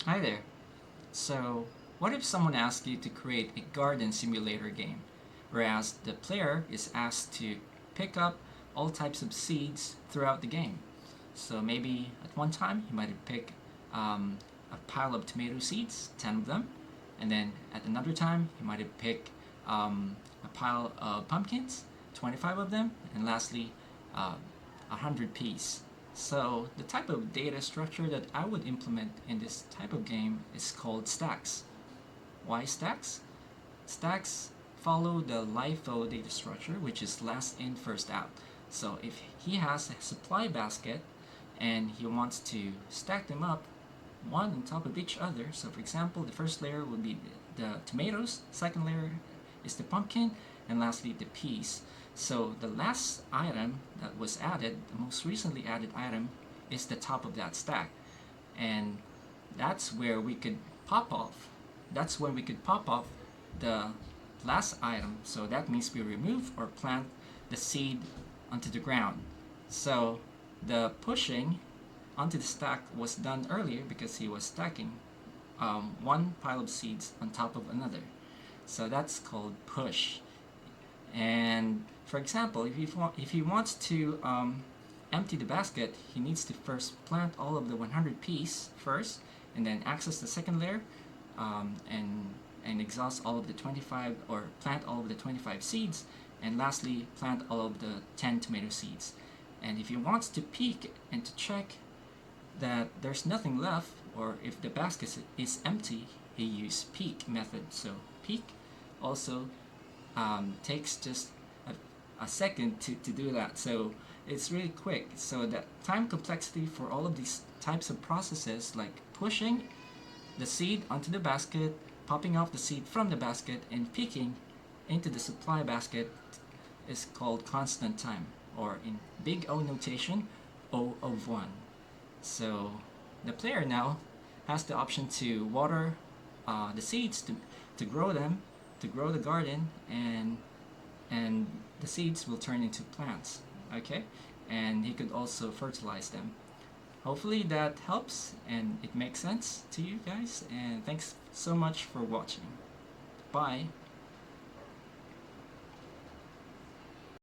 Hi there. So, what if someone asks you to create a garden simulator game, whereas the player is asked to pick up all types of seeds throughout the game? So, maybe at one time you might pick a pile of tomato seeds, 10 of them, and then at another time you might pick a pile of pumpkins, 25 of them, and lastly, 100 peas. So the type of data structure that I would implement in this type of game is called stacks. Why stacks? Stacks follow the LIFO data structure, which is last in, first out. So if he has a supply basket and he wants to stack them up one on top of each other, so for example, the first layer would be the tomatoes, second layer is the pumpkin, and lastly the peas. So the last item that was added, the most recently added item, is the top of that stack. And that's where we could pop off. That's when we could pop off the last item. So that means we remove or plant the seed onto the ground. So the pushing onto the stack was done earlier because he was stacking one pile of seeds on top of another. So that's called push. And for example, if he wants to empty the basket, he needs to first plant all of the 100 peas first, and then access the second layer, and exhaust all of the 25 or plant all of the 25 seeds, and lastly plant all of the 10 tomato seeds. And if he wants to peek and to check that there's nothing left, or if the basket is empty, he uses peek method. So peek also takes just a second to do that. So it's really quick. So the time complexity for all of these types of processes, like pushing the seed onto the basket, popping off the seed from the basket, and picking into the supply basket, is called constant time, or in big O notation, O of 1. So the player now has the option to water the seeds to grow them, to grow the garden, and the seeds will turn into plants. Okay, and he could also fertilize them. Hopefully that helps and it makes sense to you guys. And thanks so much for watching. Bye.